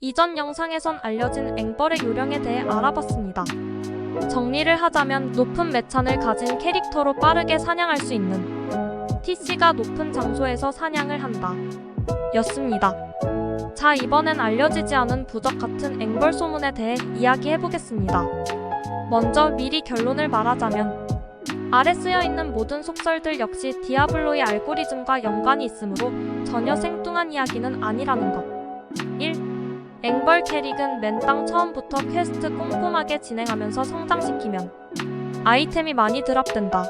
이전 영상에선 알려진 앵벌의 요령에 대해 알아봤습니다. 정리를 하자면 높은 매찬을 가진 캐릭터로 빠르게 사냥할 수 있는 TC가 높은 장소에서 사냥을 한다 였습니다. 자, 이번엔 알려지지 않은 부적 같은 앵벌 소문에 대해 이야기해보겠습니다. 먼저 미리 결론을 말하자면 아래 쓰여있는 모든 속설들 역시 디아블로의 알고리즘과 연관이 있으므로 전혀 생뚱한 이야기는 아니라는 것. 1. 앵벌 캐릭은 맨땅 처음부터 퀘스트 꼼꼼하게 진행하면서 성장시키면 아이템이 많이 드랍된다.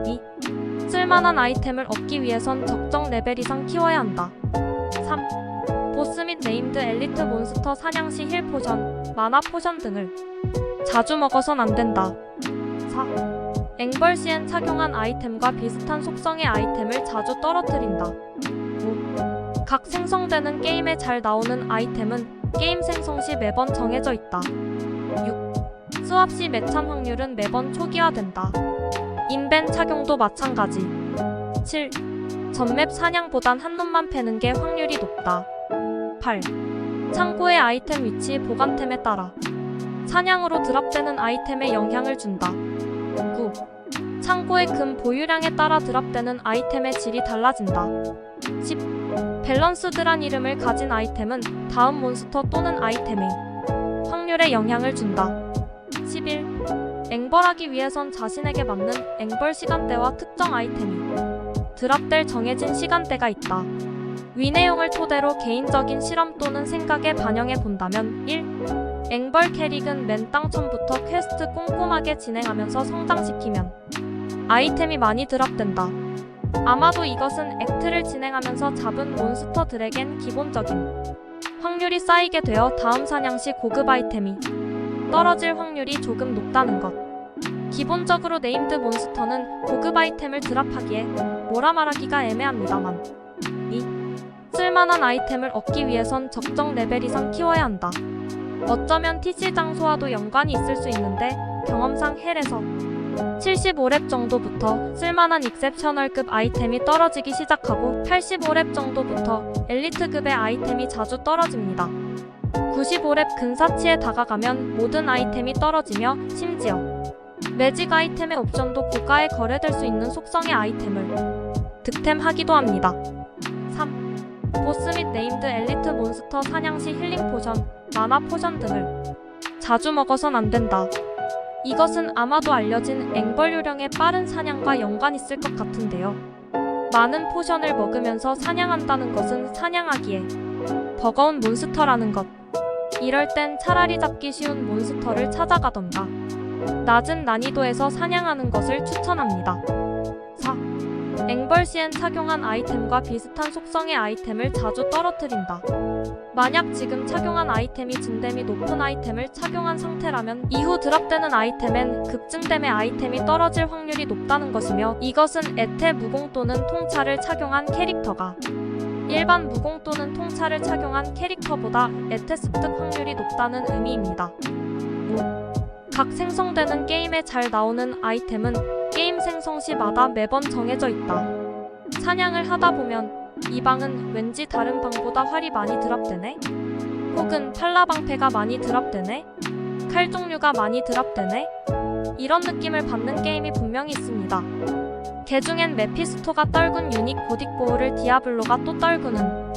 2. 쓸만한 아이템을 얻기 위해선 적정 레벨 이상 키워야 한다. 3. 보스 및 네임드 엘리트 몬스터 사냥 시 힐 포션, 마나 포션 등을 자주 먹어선 안 된다. 4. 앵벌 시엔 착용한 아이템과 비슷한 속성의 아이템을 자주 떨어뜨린다. 5. 각 생성되는 게임에 잘 나오는 아이템은 게임 생성 시 매번 정해져 있다. 6. 스왑 시 매찬 확률은 매번 초기화된다. 인벤 착용도 마찬가지. 7. 전맵 사냥보단 한눈만 패는 게 확률이 높다. 8. 창고의 아이템 위치 보관템에 따라 사냥으로 드랍되는 아이템에 영향을 준다. 9. 창고의 금 보유량에 따라 드랍되는 아이템의 질이 달라진다. 10. 밸런스드란 이름을 가진 아이템은 다음 몬스터 또는 아이템의 확률에 영향을 준다. 11. 앵벌하기 위해선 자신에게 맞는 앵벌 시간대와 특정 아이템이 드랍될 정해진 시간대가 있다. 위 내용을 토대로 개인적인 실험 또는 생각에 반영해 본다면 1. 앵벌 캐릭은 맨땅 처음부터 퀘스트 꼼꼼하게 진행하면서 성장시키면 아이템이 많이 드랍된다. 아마도 이것은 액트를 진행하면서 잡은 몬스터들에겐 기본적인 확률이 쌓이게 되어 다음 사냥 시 고급 아이템이 떨어질 확률이 조금 높다는 것. 기본적으로 네임드 몬스터는 고급 아이템을 드랍하기에 뭐라 말하기가 애매합니다만 2. 쓸만한 아이템을 얻기 위해선 적정 레벨 이상 키워야 한다. 어쩌면 TC 장소와도 연관이 있을 수 있는데 경험상 헬에서 75렙 정도부터 쓸만한 익셉셔널급 아이템이 떨어지기 시작하고 85렙 정도부터 엘리트급의 아이템이 자주 떨어집니다. 95렙 근사치에 다가가면 모든 아이템이 떨어지며 심지어 매직 아이템의 옵션도 고가에 거래될 수 있는 속성의 아이템을 득템하기도 합니다. 3. 보스 및 네임드 엘리트 몬스터 사냥 시 힐링 포션, 마나 포션 등을 자주 먹어선 안 된다. 이것은 아마도 알려진 앵벌 요령의 빠른 사냥과 연관 있을 것 같은데요. 많은 포션을 먹으면서 사냥한다는 것은 사냥하기에 버거운 몬스터라는 것. 이럴 땐 차라리 잡기 쉬운 몬스터를 찾아가던가 낮은 난이도에서 사냥하는 것을 추천합니다. 4. 앵벌 시엔 착용한 아이템과 비슷한 속성의 아이템을 자주 떨어뜨린다. 만약 지금 착용한 아이템이 진댐이 높은 아이템을 착용한 상태라면 이후 드랍되는 아이템엔 급증댐의 아이템이 떨어질 확률이 높다는 것이며, 이것은 에테 무공 또는 통찰을 착용한 캐릭터가 일반 무공 또는 통찰을 착용한 캐릭터보다 에테 습득 확률이 높다는 의미입니다. 5. 각 생성되는 게임에 잘 나오는 아이템은 게임 생성 시마다 매번 정해져 있다. 사냥을 하다 보면 이 방은 왠지 다른 방보다 활이 많이 드랍되네? 혹은 팔라 방패가 많이 드랍되네? 칼 종류가 많이 드랍되네? 이런 느낌을 받는 게임이 분명히 있습니다. 개중엔 메피스토가 떨군 유닉 고딕 보호를 디아블로가 또 떨구는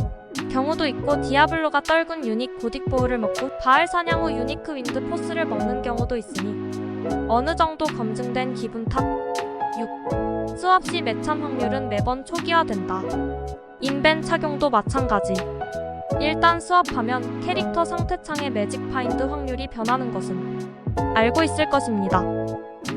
경우도 있고, 디아블로가 떨군 유닉 고딕 보호를 먹고 바알 사냥 후 유니크 윈드 포스를 먹는 경우도 있으니 어느 정도 검증된 기분 탓. 6. 스왑 시 매찬 확률은 매번 초기화된다. 인벤 착용도 마찬가지. 일단 스왑하면 캐릭터 상태창의 매직 파인드 확률이 변하는 것은 알고 있을 것입니다.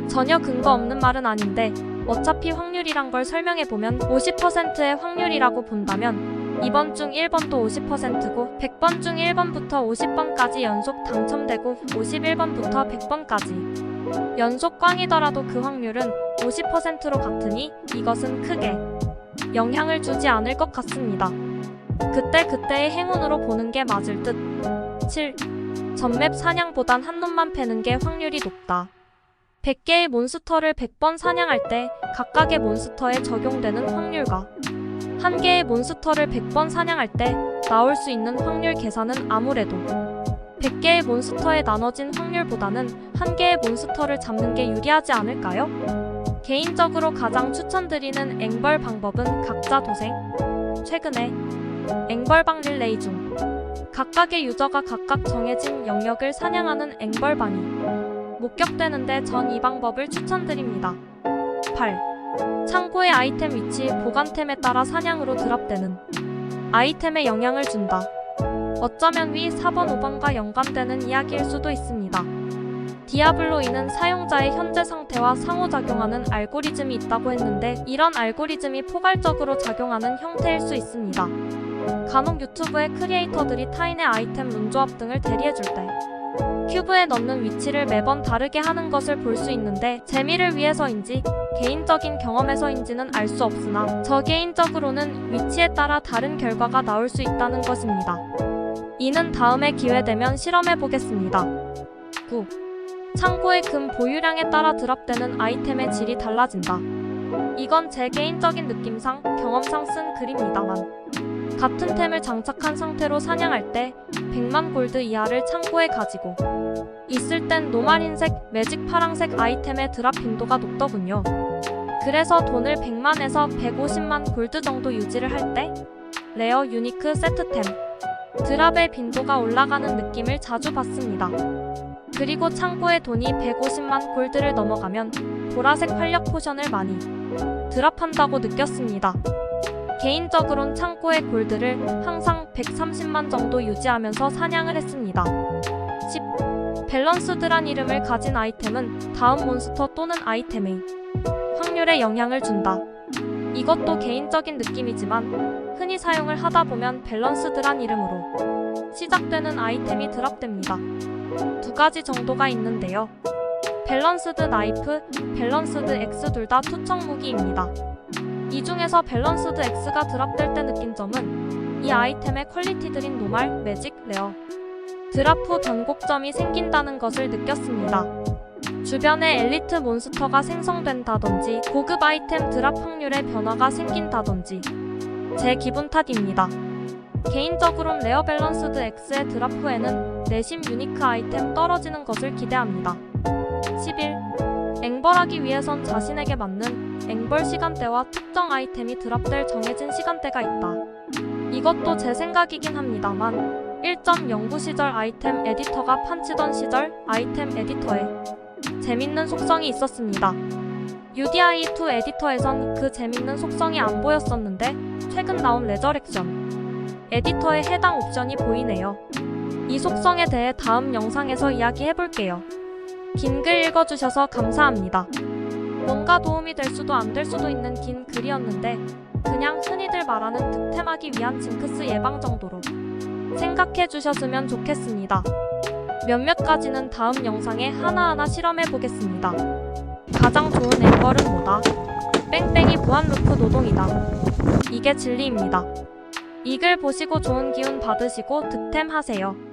전혀 근거 없는 말은 아닌데 어차피 확률이란 걸 설명해보면 50%의 확률이라고 본다면 이번 중 1번도 50%고 100번 중 1번부터 50번까지 연속 당첨되고 51번부터 100번까지 연속 꽝이더라도 그 확률은 50%로 같으니 이것은 크게 영향을 주지 않을 것 같습니다. 그때그때의 행운으로 보는 게 맞을 듯. 7. 전맵 사냥보단 한눈만 패는 게 확률이 높다. 100개의 몬스터를 100번 사냥할 때 각각의 몬스터에 적용되는 확률과 한 개의 몬스터를 100번 사냥할 때 나올 수 있는 확률 계산은 아무래도 100개의 몬스터에 나눠진 확률보다는 한 개의 몬스터를 잡는 게 유리하지 않을까요? 개인적으로 가장 추천드리는 앵벌 방법은 각자 도생. 최근에 앵벌방 릴레이 중 각각의 유저가 각각 정해진 영역을 사냥하는 앵벌방이 목격되는데 전 이 방법을 추천드립니다. 8. 창고의 아이템 위치, 보관템에 따라 사냥으로 드랍되는 아이템에 영향을 준다. 어쩌면 위 4번, 5번과 연관되는 이야기일 수도 있습니다. 디아블로인은 사용자의 현재 상태와 상호작용하는 알고리즘이 있다고 했는데 이런 알고리즘이 포괄적으로 작용하는 형태일 수 있습니다. 간혹 유튜브의 크리에이터들이 타인의 아이템 룬조합 등을 대리해줄 때 큐브에 넣는 위치를 매번 다르게 하는 것을 볼 수 있는데 재미를 위해서인지 개인적인 경험에서인지는 알 수 없으나 저 개인적으로는 위치에 따라 다른 결과가 나올 수 있다는 것입니다. 이는 다음에 기회되면 실험해보겠습니다. 9. 창고의 금 보유량에 따라 드랍되는 아이템의 질이 달라진다. 이건 제 개인적인 느낌상, 경험상 쓴 글입니다만 같은 템을 장착한 상태로 사냥할 때 100만 골드 이하를 창고에 가지고 있을 땐 노말 흰색, 매직 파랑색 아이템의 드랍 빈도가 높더군요. 그래서 돈을 100만에서 150만 골드 정도 유지를 할 때 레어 유니크 세트템 드랍의 빈도가 올라가는 느낌을 자주 받습니다. 그리고 창고에 돈이 150만 골드를 넘어가면 보라색 활력 포션을 많이 드랍한다고 느꼈습니다. 개인적으론 창고의 골드를 항상 130만 정도 유지하면서 사냥을 했습니다. 10. 밸런스드란 이름을 가진 아이템은 다음 몬스터 또는 아이템의 확률에 영향을 준다. 이것도 개인적인 느낌이지만 흔히 사용을 하다 보면 밸런스드란 이름으로 시작되는 아이템이 드랍됩니다. 두 가지 정도가 있는데요. 밸런스드 나이프, 밸런스드 X 둘 다 투척 무기입니다. 이 중에서 밸런스드 X가 드랍될 때 느낀 점은 이 아이템의 퀄리티들인 노말, 매직, 레어 드랍 후 변곡점이 생긴다는 것을 느꼈습니다. 주변에 엘리트 몬스터가 생성된다든지 고급 아이템 드랍 확률에 변화가 생긴다든지 제 기분 탓입니다. 개인적으론 레어 밸런스드 X의 드랍 후에는 내심 유니크 아이템 떨어지는 것을 기대합니다. 11. 앵벌하기 위해선 자신에게 맞는 앵벌 시간대와 특정 아이템이 드랍될 정해진 시간대가 있다. 이것도 제 생각이긴 합니다만 1.09 시절 아이템 에디터가 판치던 시절 아이템 에디터에 재밌는 속성이 있었습니다. UDI2 에디터에선 그 재밌는 속성이 안 보였었는데 최근 나온 레저렉션 에디터에 해당 옵션이 보이네요. 이 속성에 대해 다음 영상에서 이야기해볼게요. 긴 글 읽어주셔서 감사합니다. 뭔가 도움이 될 수도 안 될 수도 있는 긴 글이었는데 그냥 흔히들 말하는 득템하기 위한 징크스 예방 정도로 생각해주셨으면 좋겠습니다. 몇몇 가지는 다음 영상에 하나하나 실험해보겠습니다. 가장 좋은 앵벌은 뭐다? 뺑뺑이 무한 루프 노동이다. 이게 진리입니다. 이 글 보시고 좋은 기운 받으시고 득템하세요.